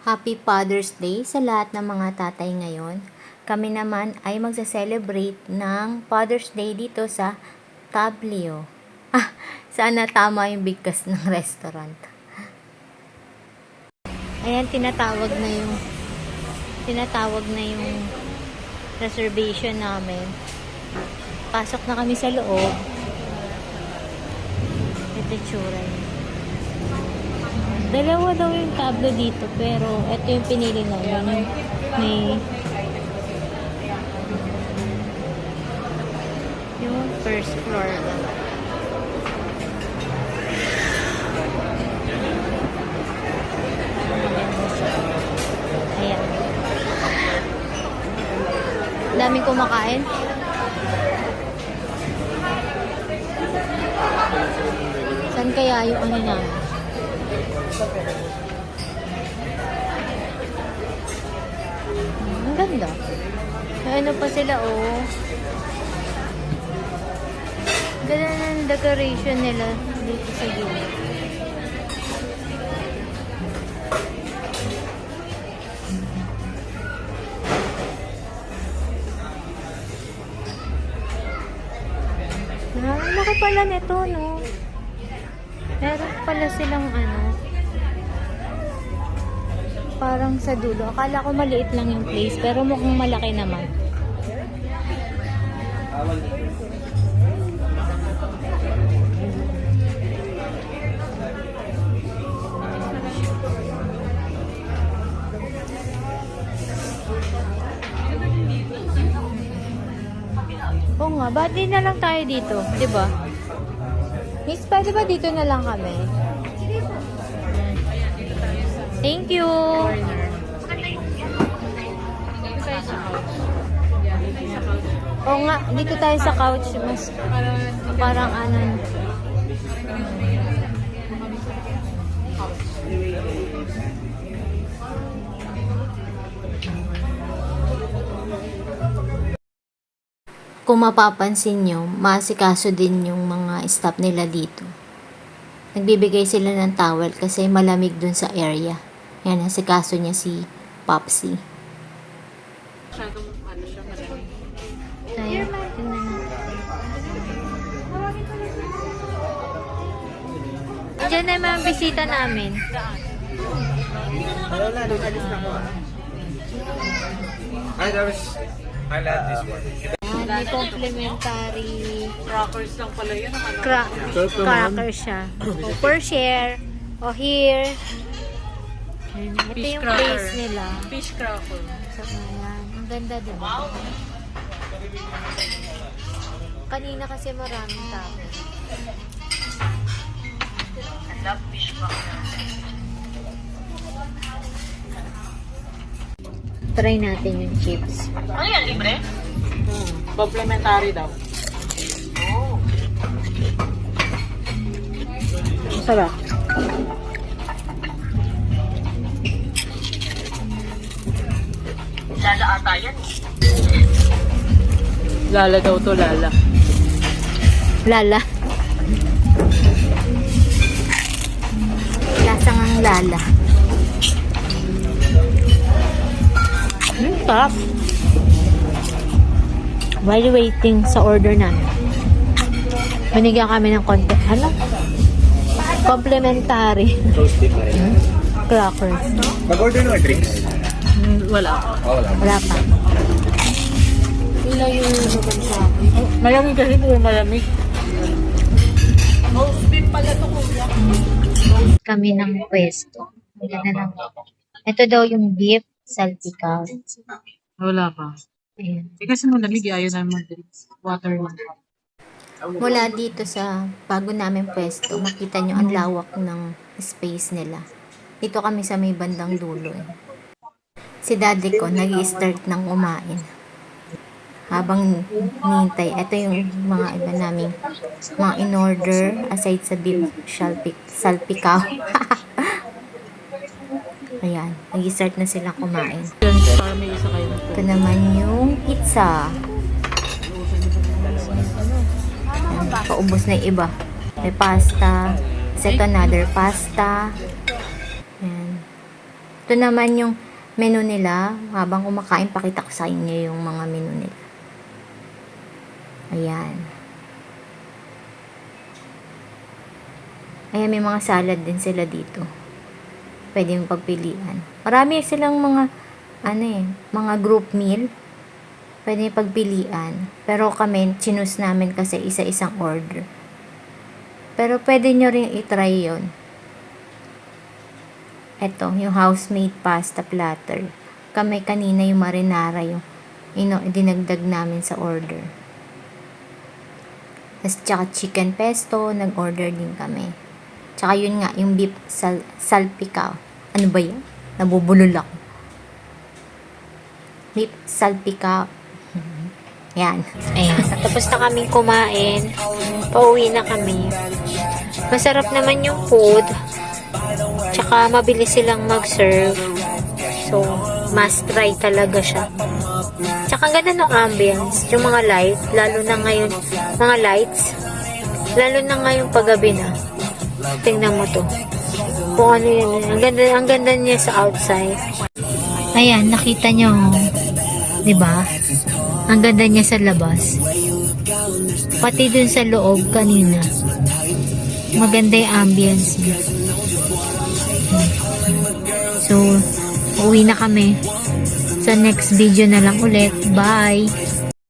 Happy Father's Day sa lahat ng mga tatay ngayon. Kami naman ay magsa-celebrate ng Father's Day dito sa Tablio. Sana tama yung bigkas ng restaurant. Ayan, tinatawag na yung reservation namin. Pasok na kami sa loob. Ito tsura niya. Dalawa daw yung tablo dito, pero ito yung pinili namin. Yung first floor lang. Ayan. Daming kumakain. Saan kaya yung ano namin? Ang ganda. May ano pa sila, oh. Ganda ng decoration nila dito sa gilid. Ang laki pala nito, no? Meron pala silang ano, parang sa dulo. Akala ko maliit lang yung place, pero mukhang malaki naman. Oo nga, ba't di na lang tayo dito? Diba? Miss, pwede ba dito na lang kami? Thank you! Oo nga, dito tayo sa couch. Mas parang ano. Kung mapapansin nyo, maasikaso din yung mga staff nila dito. Nagbibigay sila ng towel kasi malamig dun sa area. Yan, asikaso niya si Popsy. Masyadong ano siya, malamig. Ayan, tingnan natin. Diyan na yung mga bisita namin. Hello na, doon alis na ko. I love this one. Ayan, may complimentary Crackers lang pala yun. Ano? cracker siya. O, per share. O, here. Ito Fish yung cracker. place nila. Fish cracker. So, ayan. Ang ganda, diba? Kanina kasi maraming tao. I love fish cracker. Try natin yung chips. Ano yan, libre? Complimentary daw. Oh. Sarap. Lala ata yan. Lala daw to, lala. Lala. Lasang ang lala. Sarap. While waiting sa order namin, binigyan kami ng konti. Ano? Complimentary. Toasty pa rin. Crackers. Mag-order ng drinks? Wala. Oh, wala. Wala pa. Wala yung naman sa akin. Malamig kasi po, malamig. Roast beef pala to, kuya. Kami ng pwesto. Wala na lang. Ito daw yung beef salpicao. Wala pa. Ayan. Kasi malamig, ayaw namin mag-drinks. Water lang. Mula dito sa bago namin pwesto, makita nyo ang lawak ng space nila. Dito kami sa may bandang dulo. Si daddy ko nag-i-start ng kumain. Habang nihintay, ito yung mga iba namin mga in-order aside sa beef salpicao. Ayan, nag-i-start na silang kumain. Para may isa kayo. Ito naman yung pizza. Ayan, paubos na yung iba. May pasta. Kasi ito another pasta. Ayan. Ito naman yung menu nila. Habang kumakain, pakita ko sa inyo yung mga menu nila. Ayan. Ayan, may mga salad din sila dito. Pwede yung pagpilian. Marami silang mga, mga group meal. Pwede yung pagpilian. Pero kami, chinus namin kasi isa-isang order. Pero pwede nyo rin itry yun. Ito, yung house-made pasta platter. Kami kanina yung marinara yung dinagdag namin sa order. Tapos tsaka chicken pesto, nag-order din kami. Tsaka yun nga, yung beef salpicao. Ano ba yun? Nabubulol ako. Beef salpicao. Yan. Ayan. Tapos na kaming kumain. Pauwi na kami. Masarap naman yung food. Tsaka mabilis silang mag-serve. So, must try talaga siya. Tsaka ang ganda ng ambience. Yung mga light, lalo na ngayon, mga lights, lalo na ngayon paggabi na. Tingnan mo to. Kung ano yun. Ang ganda niya sa outside. Ayan, nakita nyo. Diba? Ang ganda niya sa labas. Pati dun sa loob kanina. Maganda yung ambience niya. So, uwi na kami. Sa next video na lang ulit. Bye!